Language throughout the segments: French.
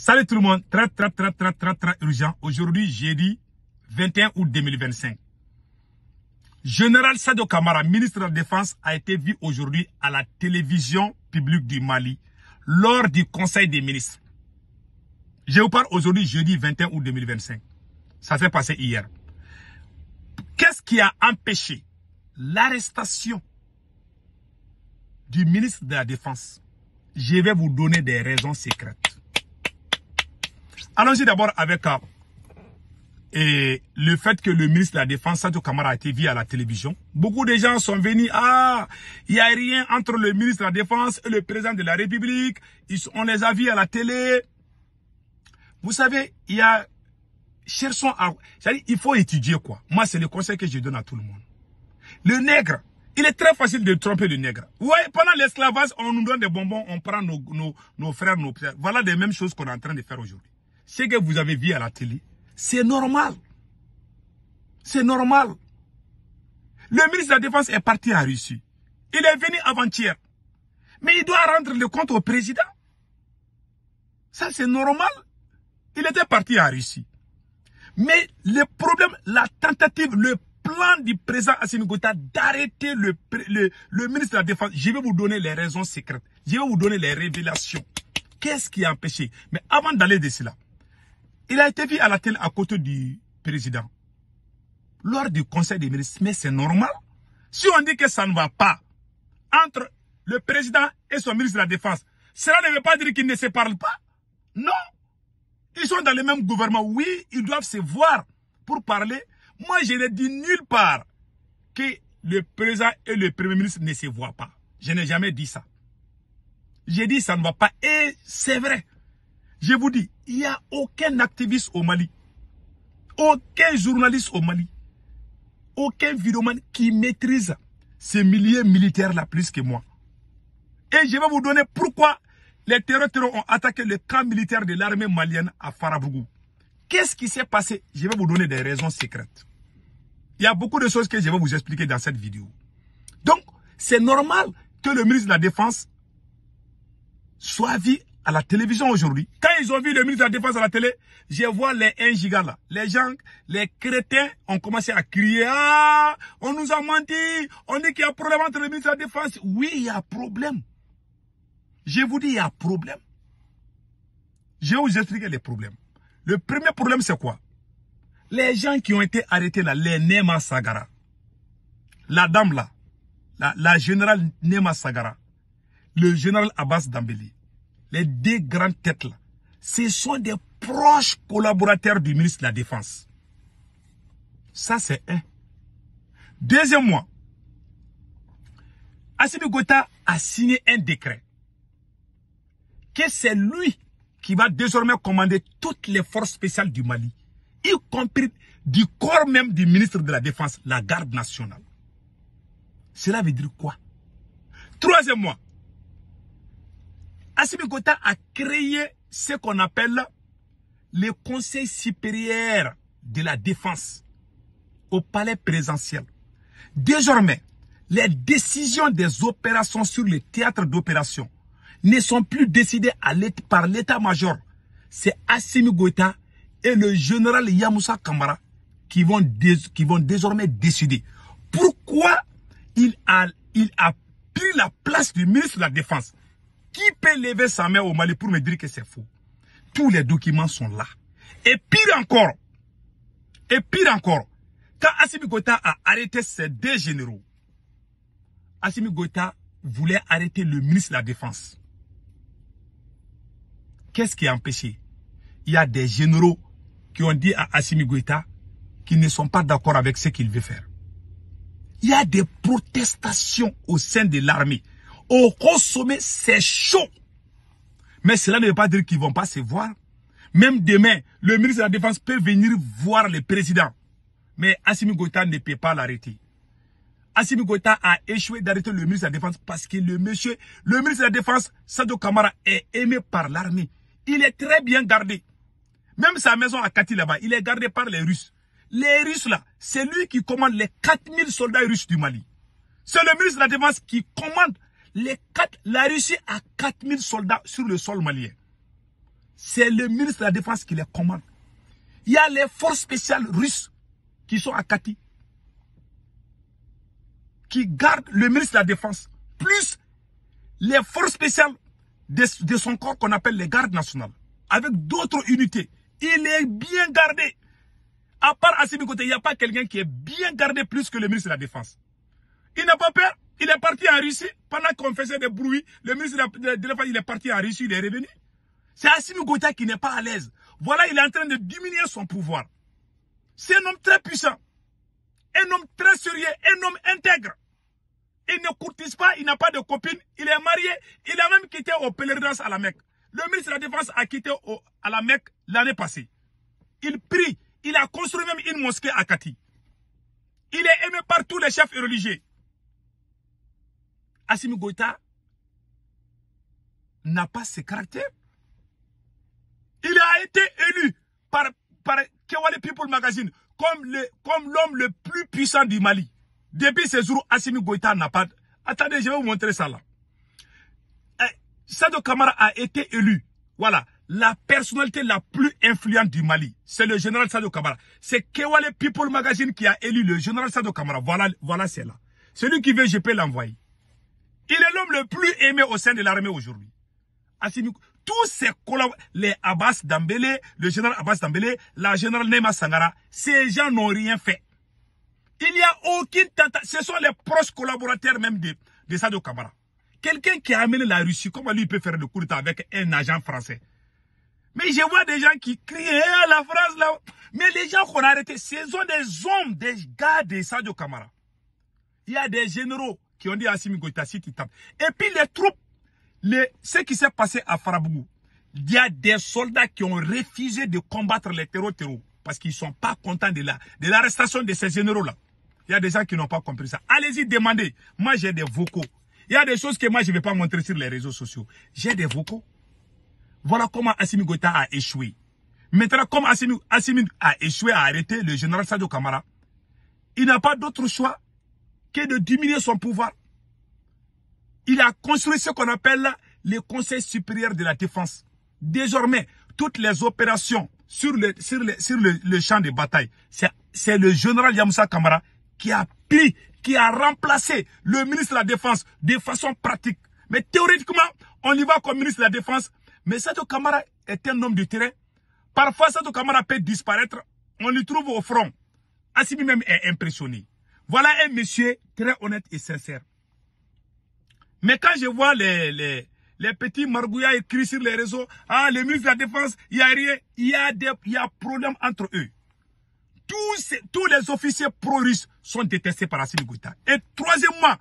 Salut tout le monde, très urgent. Aujourd'hui, jeudi 21 août 2025. Général Sadio Camara, ministre de la Défense, a été vu aujourd'hui à la télévision publique du Mali lors du Conseil des ministres. Je vous parle aujourd'hui, jeudi 21 août 2025. Ça s'est passé hier. Qu'est-ce qui a empêché l'arrestation du ministre de la Défense? Je vais vous donner des raisons secrètes. Allons-y d'abord avec le fait que le ministre de la Défense, Sadio Camara, a été vu à la télévision. Beaucoup de gens sont venus, il n'y a rien entre le ministre de la Défense et le président de la République. On les a vus à la télé. Vous savez, cherchons à... C'est-à-dire, il faut étudier quoi. Moi, c'est le conseil que je donne à tout le monde. Le nègre, il est très facile de tromper le nègre. Ouais, pendant l'esclavage, on nous donne des bonbons, on prend nos frères, nos pères. Voilà les mêmes choses qu'on est en train de faire aujourd'hui. Ce que vous avez vu à la télé, c'est normal. C'est normal. Le ministre de la Défense est parti en Russie. Il est venu avant-hier. Mais il doit rendre le compte au président. Ça, c'est normal. Il était parti en Russie. Mais le problème, la tentative, le plan du président Assimi Goïta d'arrêter le ministre de la Défense, je vais vous donner les raisons secrètes. Je vais vous donner les révélations. Qu'est-ce qui a empêché? Mais avant d'aller de cela, il a été vu à la télé à côté du président. Lors du conseil des ministres, mais c'est normal. Si on dit que ça ne va pas entre le président et son ministre de la Défense, cela ne veut pas dire qu'ils ne se parlent pas. Non. Ils sont dans le même gouvernement. Oui, ils doivent se voir pour parler. Moi, je n'ai dit nulle part que le président et le premier ministre ne se voient pas. Je n'ai jamais dit ça. J'ai dit ça ne va pas. Et c'est vrai. Je vous dis, il n'y a aucun activiste au Mali, aucun journaliste au Mali, aucun vidéoman qui maîtrise ces milliers militaires-là plus que moi. Et je vais vous donner pourquoi les terroristes ont attaqué le camp militaire de l'armée malienne à Farabougou. Qu'est-ce qui s'est passé? Je vais vous donner des raisons secrètes. Il y a beaucoup de choses que je vais vous expliquer dans cette vidéo. Donc, c'est normal que le ministre de la Défense soit vu à la télévision aujourd'hui. Quand ils ont vu le ministre de la Défense à la télé, je vois les 1 giga là. Les gens, les crétins ont commencé à crier. Ah, on nous a menti. On dit qu'il y a problème entre le ministre de la Défense. Oui, il y a problème. Je vous dis, il y a problème. Je vais vous expliquer les problèmes. Le premier problème, c'est quoi? Les gens qui ont été arrêtés là, les Nema Sagara. La dame là, la générale Nema Sagara. Le général Abbas Dambélé. Les deux grandes têtes là, ce sont des proches collaborateurs du ministre de la Défense. Ça, c'est un. Deuxièmement, Assimi Goïta a signé un décret que c'est lui qui va désormais commander toutes les forces spéciales du Mali, y compris du corps même du ministre de la Défense, la garde nationale. Cela veut dire quoi? Troisièmement, Assimi Goïta a créé ce qu'on appelle le Conseil supérieur de la défense au palais présidentiel. Désormais, les décisions des opérations sur le théâtre d'opération ne sont plus décidées par l'état-major. C'est Assimi Goïta et le général Yamoussa Camara qui vont désormais décider. Pourquoi il a pris la place du ministre de la Défense? Qui peut lever sa main au Mali pour me dire que c'est faux? Tous les documents sont là. Et pire encore, quand Assimi Goïta a arrêté ces deux généraux, Assimi Goïta voulait arrêter le ministre de la Défense. Qu'est-ce qui a empêché? Il y a des généraux qui ont dit à Assimi Goïta qu'ils ne sont pas d'accord avec ce qu'il veut faire. Il y a des protestations au sein de l'armée. Au haut sommet, c'est chaud. Mais cela ne veut pas dire qu'ils ne vont pas se voir. Même demain, le ministre de la Défense peut venir voir le président. Mais Assimi Goïta ne peut pas l'arrêter. Assimi Goïta a échoué d'arrêter le ministre de la Défense parce que le ministre de la Défense, Sadio Camara, est aimé par l'armée. Il est très bien gardé. Même sa maison à Kati là-bas, il est gardé par les Russes. Les Russes là, c'est lui qui commande les 4000 soldats russes du Mali. C'est le ministre de la Défense qui commande la Russie a 4000 soldats sur le sol malien. C'est le ministre de la Défense qui les commande. Il y a les forces spéciales russes qui sont à Kati, qui gardent le ministre de la Défense, plus les forces spéciales de son corps qu'on appelle les gardes nationales, avec d'autres unités. Il est bien gardé. À part Assimi Goïta, il n'y a pas quelqu'un qui est bien gardé plus que le ministre de la Défense. Il n'a pas peur. Il est parti en Russie. Pendant qu'on faisait des bruits, le ministre de la Défense, il est parti en Russie, il est revenu. C'est Assimi Goïta qui n'est pas à l'aise. Voilà, il est en train de diminuer son pouvoir. C'est un homme très puissant. Un homme très sérieux. Un homme intègre. Il ne courtise pas, il n'a pas de copine. Il est marié. Il a même quitté au pèlerinage à la Mecque. Le ministre de la Défense a quitté à la Mecque l'année passée. Il prie. Il a construit même une mosquée à Kati. Il est aimé par tous les chefs religieux. Assimi Goïta n'a pas ce caractère. Il a été élu par Kewale People Magazine comme l'homme le plus puissant du Mali. Depuis ce jour, Assimi Goïta n'a pas... Attendez, je vais vous montrer ça là. Sadio Kamara a été élu. Voilà. La personnalité la plus influente du Mali, c'est le général Sadio Kamara. C'est Kewale People Magazine qui a élu le général Sadio Kamara. Voilà c'est là. Celui qui veut, je peux l'envoyer. Il est l'homme le plus aimé au sein de l'armée aujourd'hui. Tous ces collaborateurs, les Abbas Dambélé, le général Abbas Dambélé, la générale Nema Sangara, ces gens n'ont rien fait. Il n'y a aucune tentative. Ce sont les proches collaborateurs même de Sadio Kamara. Quelqu'un qui a amené la Russie, comment lui peut faire le coup d'État avec un agent français? Mais je vois des gens qui crient la France là. Mais les gens qu'on a arrêtés, ce sont des hommes, des gars de Sadio Kamara. Il y a des généraux qui ont dit à Assimi Goïta, si tu tapes. Et puis les troupes, ce qui s'est passé à Farabougou, il y a des soldats qui ont refusé de combattre les terreaux parce qu'ils ne sont pas contents de l'arrestation de ces généraux-là. Il y a des gens qui n'ont pas compris ça. Allez-y, demandez. Moi, j'ai des vocaux. Il y a des choses que moi, je ne vais pas montrer sur les réseaux sociaux. J'ai des vocaux. Voilà comment Assimi Goïta a échoué. Maintenant, comme Assimi a échoué à arrêter le général Sadio Kamara, il n'a pas d'autre choix que de diminuer son pouvoir. Il a construit ce qu'on appelle le Conseil supérieur de la défense. Désormais, toutes les opérations sur le champ de bataille, c'est le général Yamoussa Kamara qui a pris, qui a remplacé le ministre de la Défense de façon pratique. Mais théoriquement, on y va comme ministre de la Défense. Mais Sadio Kamara est un homme de terrain. Parfois, Sadio Kamara peut disparaître. On le trouve au front. Assimi même est impressionné. Voilà un monsieur très honnête et sincère. Mais quand je vois les petits margouillas écrits sur les réseaux, ah, le ministre de la Défense, il n'y a rien, il y a problème entre eux. Tous les officiers pro-russes sont détestés par Assimi Goïta. Et troisièmement,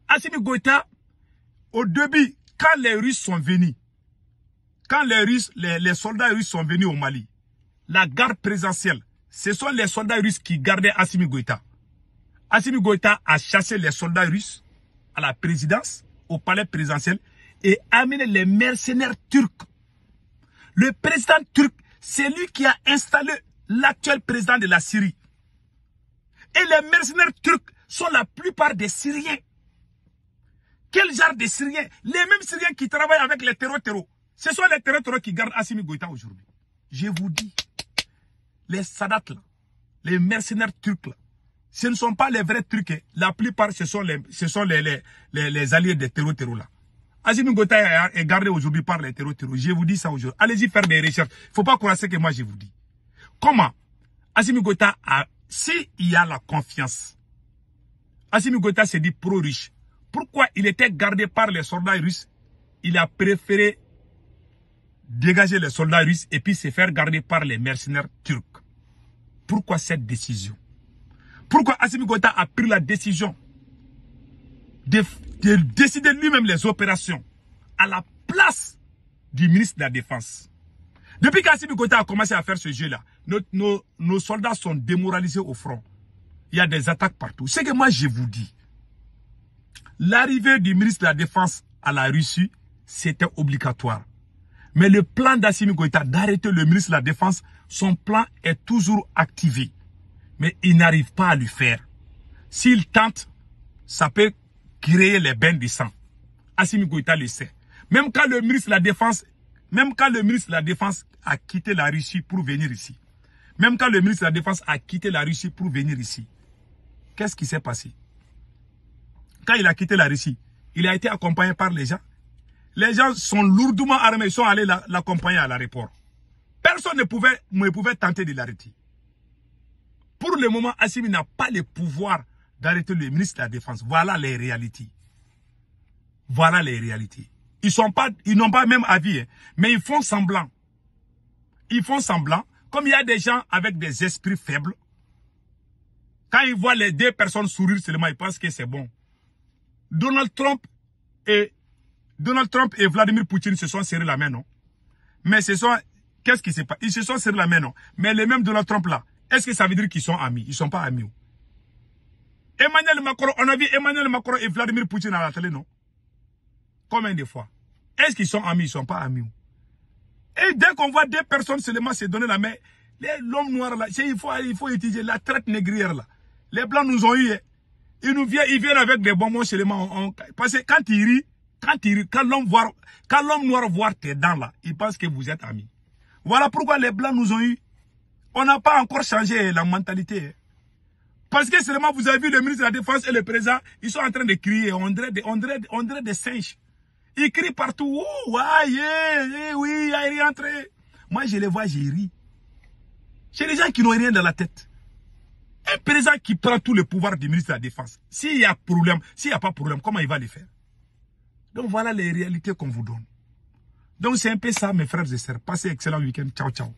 Assimi Goïta, au début, quand les Russes sont venus, quand les soldats russes sont venus au Mali, la garde présidentielle, ce sont les soldats russes qui gardaient Assimi Goïta. Assimi Goïta a chassé les soldats russes à la présidence, au palais présidentiel, et amené les mercenaires turcs. Le président turc, c'est lui qui a installé l'actuel président de la Syrie. Et les mercenaires turcs sont la plupart des Syriens. Quel genre de Syriens? Les mêmes Syriens qui travaillent avec les terreaux. Ce sont les terreaux qui gardent Assimi Goïta aujourd'hui. Je vous dis, les Sadat là, les mercenaires turcs là, ce ne sont pas les vrais Turcs. La plupart, ce sont les alliés des terreaux là. Assimi Goïta est gardé aujourd'hui par les terreaux. Je vous dis ça aujourd'hui. Allez-y faire des recherches. Il ne faut pas croire ce que moi je vous dis. Comment Assimi Goïta s'il y a la confiance, Assimi Goïta s'est dit pro-riche. Pourquoi il était gardé par les soldats russes? Il a préféré dégager les soldats russes et puis se faire garder par les mercenaires turcs. Pourquoi cette décision? Pourquoi Assimi Goïta a pris la décision de décider lui-même les opérations à la place du ministre de la Défense? Depuis qu'Assimi Goïta a commencé à faire ce jeu-là, nos soldats sont démoralisés au front. Il y a des attaques partout. C'est que moi je vous dis, l'arrivée du ministre de la Défense à la Russie, c'était obligatoire. Mais le plan d'Assimi Goïta d'arrêter le ministre de la Défense, son plan est toujours activé. Mais il n'arrive pas à le faire. S'il tente, ça peut créer les bains de sang. Assimi Goïta le sait. Même quand le ministre de la Défense Même quand le ministre de la Défense a quitté la Russie pour venir ici. Même quand le ministre de la Défense a quitté la Russie pour venir ici. Qu'est-ce qui s'est passé? Quand il a quitté la Russie, il a été accompagné par les gens. Les gens sont lourdement armés, ils sont allés l'accompagner à l'aéroport. Personne ne pouvait tenter de l'arrêter. Pour le moment, Assimi n'a pas le pouvoir d'arrêter le ministre de la Défense. Voilà les réalités. Voilà les réalités. Ils n'ont pas même avis, hein, mais ils font semblant. Ils font semblant. Comme il y a des gens avec des esprits faibles, quand ils voient les deux personnes sourire seulement, ils pensent que c'est bon. Donald Trump et Vladimir Poutine se sont serrés la main, non? Mais qu'est-ce qui s'est passé? Ils se sont serrés la main, non? Mais les mêmes Donald Trump là, est-ce que ça veut dire qu'ils sont amis? Ils ne sont pas amis. Emmanuel Macron, on a vu Emmanuel Macron et Vladimir Poutine à la télé, non? Combien de fois? Est-ce qu'ils sont amis? Ils ne sont pas amis. Et dès qu'on voit deux personnes seulement se donner la main, l'homme noir là, il faut étudier la traite négrière là. Les blancs nous ont eu. Ils viennent avec des bonbons seulement. Parce que quand ils rient, quand l'homme noir voit tes dents là, il pense que vous êtes amis. Voilà pourquoi les blancs nous ont eu. On n'a pas encore changé la mentalité. Parce que seulement vous avez vu le ministre de la Défense et le président, ils sont en train de crier, on dirait des singes. Ils crient partout. Oh, ouais, yeah, oui, il est rentré. Moi, je les vois, j'ai ri. J'ai des gens qui n'ont rien dans la tête. Un président qui prend tout le pouvoir du ministre de la Défense. S'il y a problème, s'il n'y a pas de problème, comment il va le faire? Donc voilà les réalités qu'on vous donne. Donc c'est un peu ça, mes frères et sœurs. Passez un excellent week-end. Ciao, ciao.